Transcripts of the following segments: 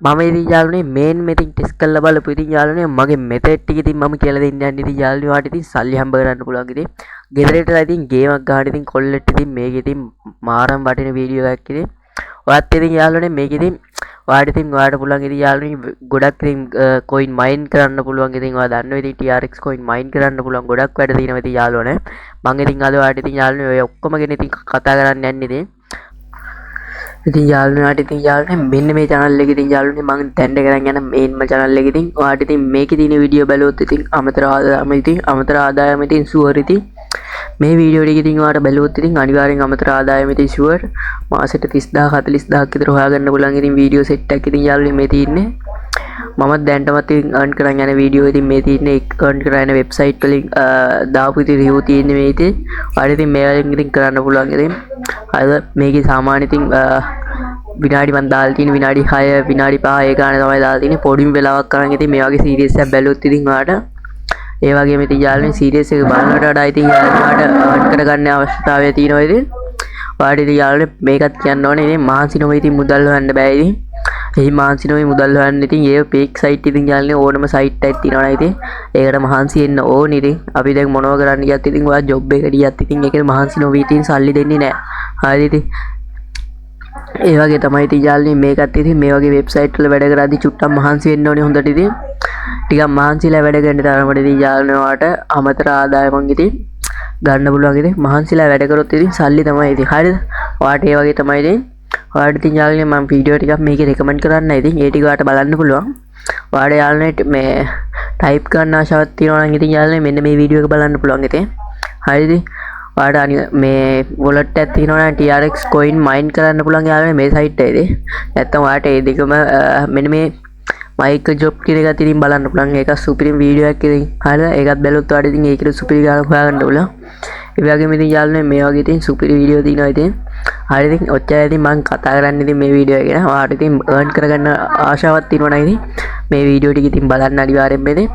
මම ඉතින් යාළුවනේ මේන් මෙතින් ටෙස්ට් කරලා බලපු ඉතින් යාළුවනේ මගේ මෙතඩ් ටික ඉතින් මම කියලා දෙන්න යන්නේ ඉතින් යාළුවනේ ඔයාලට ඉතින් සල්ලි හම්බ කරන්න පුළුවන් ඉතින් ගෙදරටලා ඉතින් ගේමක් ගහන්න ඉතින් කොල්ලෙට ඉතින් මේක ඉතින් මාරම් වටින වීඩියෝ එකක් ඉතින් ඔයත් ඉතින් යාළුවනේ මේක ඉතින් ඔයාලට පුළුවන් ඉතින් යාළුවනේ ගොඩක් ඉතින් coin mine කරන්න පුළුවන් ඉතින් ඔයා දන්නවා ඉතින් TRX coin mine කරන්න පුළුවන් ගොඩක් වැඩ තියෙනවා ඉතින් යාළුවනේ මම ඉතින් අද ඔයාලට ඉතින් යාළුවනේ ඔය ඔක්කොම ගැන ඉතින් කතා කරන්න යන්නේ ඉතින් යාළුවනේ මෙන්න මේ channel එකේ ඉතින් යාළුවනේ මම දැන් කරන් යන මේන්ම channel එකේ ඉතින් ඔයාලට ඉතින් මේකේ තියෙන වීඩියෝ බලුවොත් ඉතින් අමතර ආදායම ඉතින් sure ඉතින් මේ වීඩියෝ ටික ඉතින් ඔයාලට බලුවොත් ඉතින් අනිවාර්යෙන් අමතර ආදායම ඉතින් sure මාසෙට 30000 40000ක් විතර හොයාගන්න පුළුවන් ඉතින් වීඩියෝ සෙට් එකක් ඉතින් යාළුවනේ මේ තියෙන්නේ මම දැන්ටමත් ඉතින් earn කරන් යන වීඩියෝ ඉතින් මේ තියෙන්නේ earn කරන වෙබ්සයිට් වලින් දාපු ඉතින් review තියෙන්නේ මේ ඉතින් ඔයාලට ඉතින් මේ වලින් ඉතින් කරන්න පුළුවන් ඉතින් අද මේකේ සාමාන්‍ය ඉතින් විනාඩි මන් දාලා තියෙන විනාඩි 6 විනාඩි 5 ඒ ගානේ තමයි දාලා තියෙන්නේ පොඩිම වෙලාවක් කරන් ඉතින් මේ වගේ සීරීස් එකක් බැලුවොත් ඉතින් ඔයාලට ඒ වගේම ඉතින් යාළුවනේ සීරීස් එක බලනකොට වඩා ඉතින් යාළුවාට earn කරගන්න අවශ්‍යතාවය තියෙනවා ඉතින් ඔයාලට ඉතින් යාළුවනේ මේකත් කියන්න ඕනේ ඉතින් මහන්සි නොවේ ඉතින් මුදල් හොයන්න බෑ ඉතින් එහි මහන්සි නොවේ මුදල් හොයන්න ඉතින් ඒ ෆේක් සයිට් ඉතින් යාළුවනේ ඕනම සයිට් එකක් තියෙනවා ඉතින් ඒකට මහන්සි වෙන්න ඕනේ ඉතින් අපි දැන් මොනව කරන්න ගියත් ඉතින් ඔයා ජොබ් එකට ගියත් ඉතින් ඒකේ මහන්සි නොවේ ඉතින් සල්ලි දෙන්නේ නැහැ හරිද ඉතින් ඒ වගේ තමයි ඉතින් යාළුවනේ මේකත් ඉතින් මේ වගේ වෙබ්සයිට් වල වැඩ කරද්දි චුට්ටක් මහන්සි වෙන්න ඕනේ හොඳට ඉතින් ටිකක් මහන්සිලා වැඩ කරන්න තරමට ඉතින් යාළුවනේ ඔයාට අමතර ආදායමක් ඉතින් ගන්න පුළුවන් ඉතින් මහන්සිලා වැඩ කරොත් ඉතින් සල්ලි තමයි ඉතින් හරිද ඔයාට ඒ වගේ තමයි ඉතින් ඔයාට ඉතින් යාළුවනේ මම වීඩියෝ ටිකක් මේකේ රෙකමන්ඩ් කරන්න ඉතින් ඒ ටික ඔයාට බලන්න පුළුවන් ඔයාට යාළුවනේ මේ ටයිප් කරන්න ආශාවක් තියෙනවා නම් ඉතින් යාළුවනේ මෙන්න මේ වීඩියෝ එක බලන්න පුළුවන් ඉතින් හරිද ඔයාට මේ wallet එකක් තියෙනවා නම් TRX coin mine කරන්න පුළුවන් යාළුවනේ මේ සයිට් එකේදී නැත්තම් ඔයාට ඒ දෙකම මෙන්න මේ මයික් ජොබ් කියන එකත් ඉතින් බලන්න පුළුවන් ඒක සුපිරිම වීඩියෝ එකක් ඉතින් හරිද ඒකත් බැලුවොත් ඔයාට ඉතින් ඒකට සුපිරි ගානක් හොයාගන්න පුළුවන් ඒ වගේම ඉතින් යාළුවනේ මේ වගේ ඉතින් සුපිරි වීඩියෝ තියෙනවා ඉතින් හරිද ඉතින් ඔච්චරයි ඉතින් මම කතා කරන්නේ ඉතින් මේ වීඩියෝ එක ගැන ඔයාට ඉතින් earn කරගන්න ආශාවක් තියෙනවා නම් ඉතින් මේ වීඩියෝ ටික ඉතින් බලන්න අනිවාර්යෙන්ම ඉතින්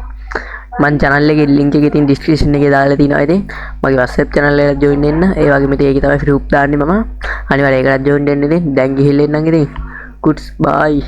මම channel එකේ link එක ඉතින් description එකේ දාලා තියෙනවා ඉතින් මගේ WhatsApp channel එකට join වෙන්න ඒ වගේම ඉතින් ඒකේ තමයි group දාන්නේ මම අනිවාර්යෙන් ඒකට join වෙන්න ඉතින් දැන් ගිහිල්ලා එන්නම් ඉතින් goods bye